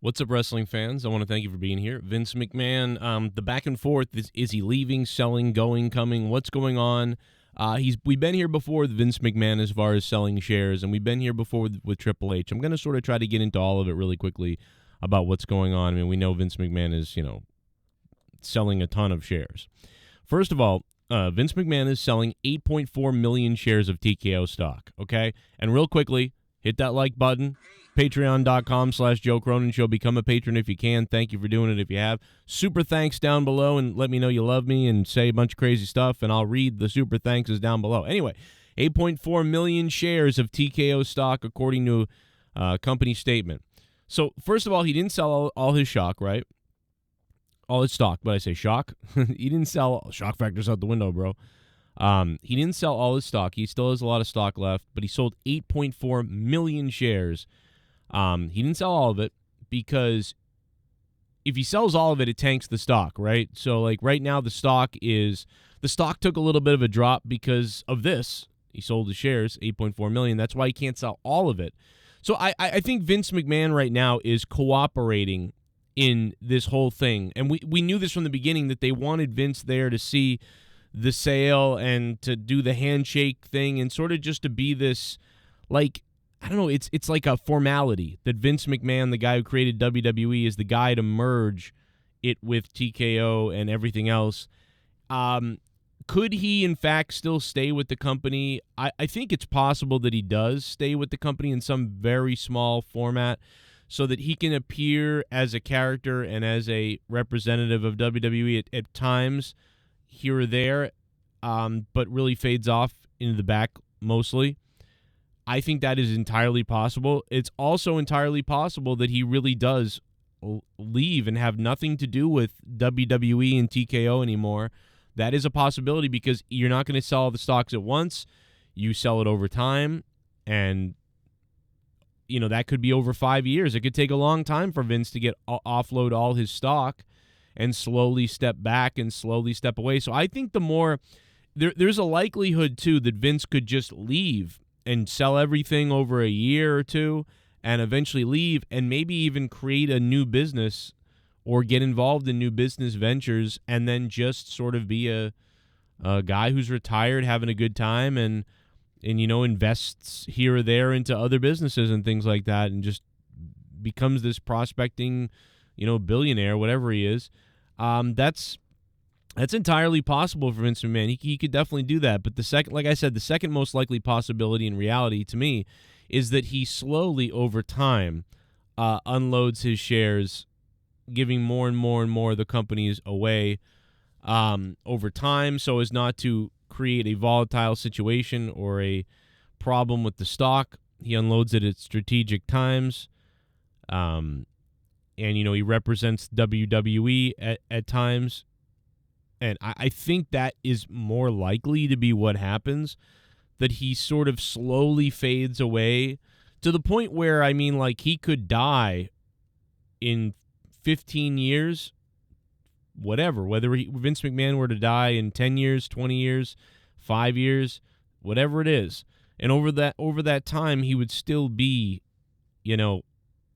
What's up, wrestling fans? I want to thank you for being here. Vince McMahon, the back and forth, is he leaving, selling, going, coming? What's going on? We've been here before with Vince McMahon as far as selling shares, and we've been here before with Triple H. I'm going to sort of try to get into all of it really quickly about what's going on. I mean, we know Vince McMahon is, selling a ton of shares. First of all, Vince McMahon is selling 8.4 million shares of TKO stock, okay? And real quickly, hit that like button. Patreon.com/Joe Cronin Show. Become a patron if you can. Thank you for doing it if you have. Super thanks down below, and let me know you love me and say a bunch of crazy stuff, and I'll read the super thanks down below. Anyway, 8.4 million shares of TKO stock according to company statement. So, first of all, he didn't sell all his stock, right? All his stock, but I say shock. He didn't sell. Shock factor's out the window, bro. He didn't sell all his stock. He still has a lot of stock left, but he sold 8.4 million shares. He didn't sell all of it because if he sells all of it, it tanks the stock, right? So, like, right now the stock took a little bit of a drop because of this. He sold his shares, 8.4 million. That's why he can't sell all of it. So I think Vince McMahon right now is cooperating in this whole thing. And we knew this from the beginning, that they wanted Vince there to see the sale and to do the handshake thing and sort of just to be this, like, I don't know, it's like a formality that Vince McMahon, the guy who created WWE, is the guy to merge it with TKO and everything else. Could he, in fact, still stay with the company? I think it's possible that he does stay with the company in some very small format so that he can appear as a character and as a representative of WWE at times here or there, but really fades off into the back mostly. I think that is entirely possible. It's also entirely possible that he really does leave and have nothing to do with WWE and TKO anymore. That is a possibility because you're not going to sell all the stocks at once. You sell it over time, and that could be over 5 years. It could take a long time for Vince to get offload all his stock and slowly step back and slowly step away. So I think the more there's a likelihood too that Vince could just leave and sell everything over a year or two and eventually leave and maybe even create a new business or get involved in new business ventures and then just sort of be a guy who's retired having a good time and invests here or there into other businesses and things like that and just becomes this prospecting, billionaire, whatever he is. That's entirely possible for Vince McMahon. He could definitely do that. But the second most likely possibility in reality to me is that he slowly over time unloads his shares, giving more and more and more of the companies away over time so as not to create a volatile situation or a problem with the stock. He unloads it at strategic times. And, he represents WWE at times. And I think that is more likely to be what happens, that he sort of slowly fades away to the point where, he could die in 15 years, whatever, whether Vince McMahon were to die in 10 years, 20 years, 5 years, whatever it is. And over that time, he would still be,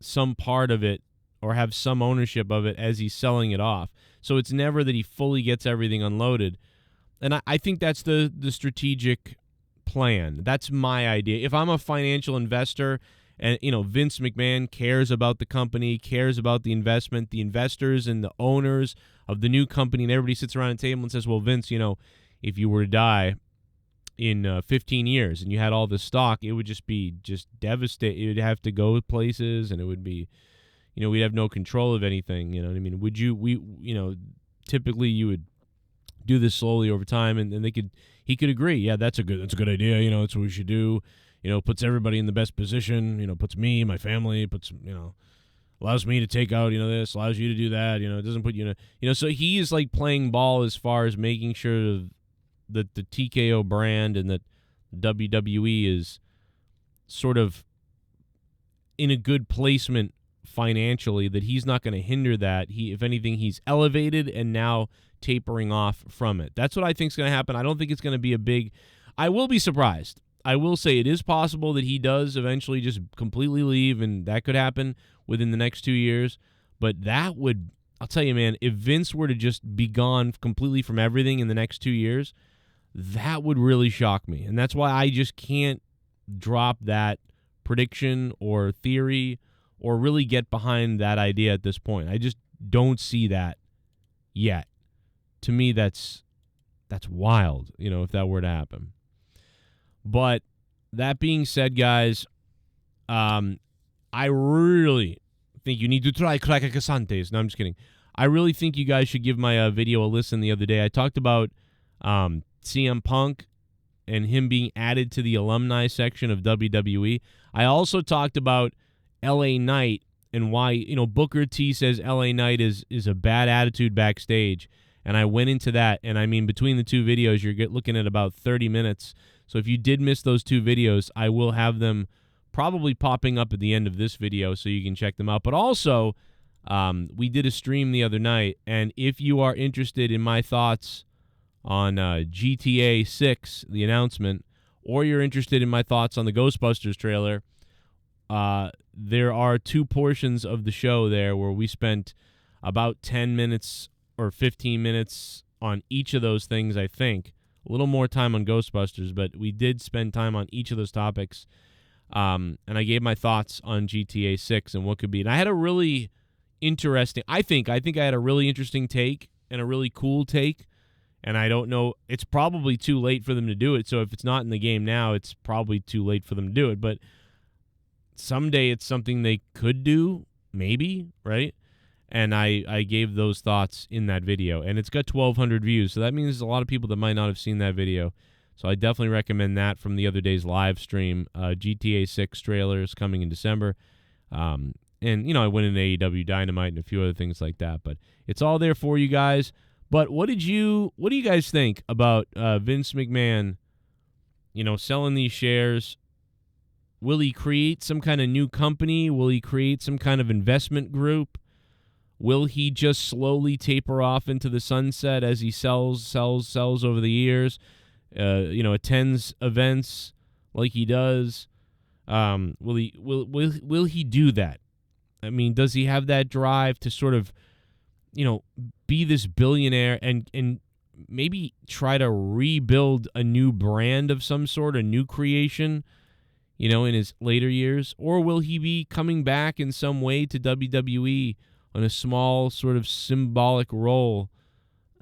some part of it or have some ownership of it as he's selling it off. So it's never that he fully gets everything unloaded. And I think that's the strategic plan. That's my idea. If I'm a financial investor and, Vince McMahon cares about the company, cares about the investment, the investors and the owners of the new company, and everybody sits around a table and says, well, Vince, if you were to die in 15 years and you had all this stock, it would just be devastating. It would have to go places and it would be, we'd have no control of anything. You know what I mean? Typically you would do this slowly over time, and he could agree. Yeah, that's a good idea. That's what we should do. Puts everybody in the best position. Puts me, my family, allows me to take out, this, allows you to do that. It doesn't put so he is like playing ball as far as making sure that the TKO brand and that WWE is sort of in a good placement financially, that he's not going to hinder that. If anything, he's elevated and now tapering off from it. That's what I think is going to happen. I don't think it's going to be I will be surprised. I will say it is possible that he does eventually just completely leave, and that could happen within the next 2 years. But that would, I'll tell you, man, if Vince were to just be gone completely from everything in the next 2 years, that would really shock me. And that's why I just can't drop that prediction or theory or really get behind that idea at this point. I just don't see that yet. To me, that's wild, if that were to happen. But that being said, guys, I really think you need to try Cracacasantes. No, I'm just kidding. I really think you guys should give my video a listen the other day. I talked about CM Punk and him being added to the alumni section of WWE. I also talked about LA Knight and why, Booker T says LA Knight is a bad attitude backstage. And I went into that, and I mean, between the two videos, you're looking at about 30 minutes. So if you did miss those two videos, I will have them probably popping up at the end of this video so you can check them out. But also, we did a stream the other night, and if you are interested in my thoughts on GTA 6, the announcement, or you're interested in my thoughts on the Ghostbusters trailer, there are two portions of the show there where we spent about 10 minutes or 15 minutes on each of those things, I think. A little more time on Ghostbusters, but we did spend time on each of those topics. And I gave my thoughts on GTA 6 and what could be. And I had a really interesting, I think I had a really interesting take and a really cool take. And I don't know, it's probably too late for them to do it. So if it's not in the game now, it's probably too late for them to do it. But someday it's something they could do, maybe, right? And I gave those thoughts in that video. And it's got 1,200 views, so that means there's a lot of people that might not have seen that video. So I definitely recommend that from the other day's live stream. GTA 6 trailers coming in December. And, I went into AEW Dynamite and a few other things like that. But it's all there for you guys. But what do you guys think about Vince McMahon, selling these shares? Will he create some kind of new company? Will he create some kind of investment group? Will he just slowly taper off into the sunset as he sells over the years? Attends events like he does. Will he do that? I mean, does he have that drive to sort of, be this billionaire and maybe try to rebuild a new brand of some sort, a new creation, in his later years? Or will he be coming back in some way to WWE on a small sort of symbolic role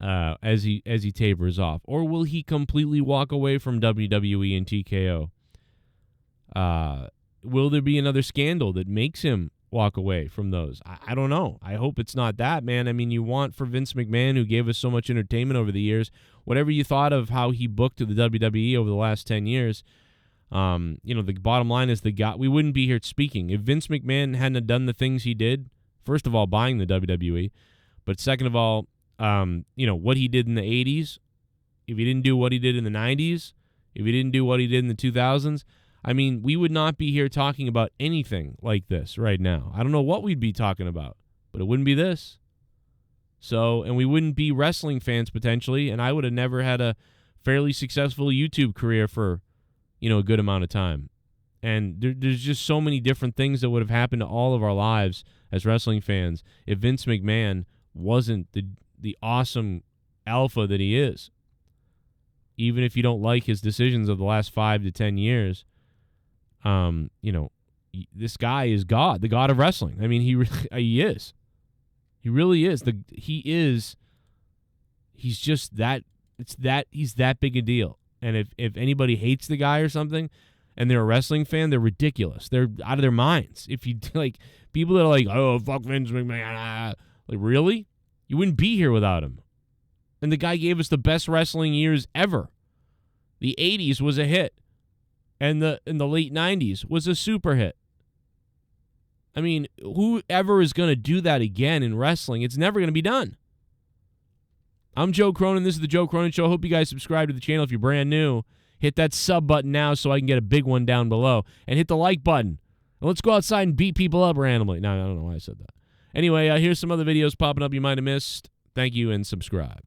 as he tapers off? Or will he completely walk away from WWE and TKO? Will there be another scandal that makes him walk away from those? I don't know. I hope it's not that, man. I mean, you want for Vince McMahon, who gave us so much entertainment over the years, whatever you thought of how he booked the WWE over the last 10 years, the bottom line is we wouldn't be here speaking. If Vince McMahon hadn't done the things he did, first of all, buying the WWE, but second of all, what he did in the 80s, if he didn't do what he did in the 90s, if he didn't do what he did in the 2000s, I mean, we would not be here talking about anything like this right now. I don't know what we'd be talking about, but it wouldn't be this. So, and we wouldn't be wrestling fans potentially, and I would have never had a fairly successful YouTube career for, a good amount of time. And there's just so many different things that would have happened to all of our lives as wrestling fans if Vince McMahon wasn't the awesome alpha that he is. Even if you don't like his decisions of the last 5 to 10 years, this guy is God, the God of wrestling. I mean, he is. He really is. He's just that. He's that big a deal. And if anybody hates the guy or something, and they're a wrestling fan, they're ridiculous. They're out of their minds. If you like people that are like, oh, fuck Vince McMahon, like, really? You wouldn't be here without him. And the guy gave us the best wrestling years ever. The 80s was a hit. And in the late 90s was a super hit. I mean, whoever is going to do that again in wrestling, it's never going to be done. I'm Joe Cronin. This is the Joe Cronin Show. Hope you guys subscribe to the channel if you're brand new. Hit that sub button now so I can get a big one down below. And hit the like button. And let's go outside and beat people up randomly. No, I don't know why I said that. Anyway, here's some other videos popping up you might have missed. Thank you and subscribe.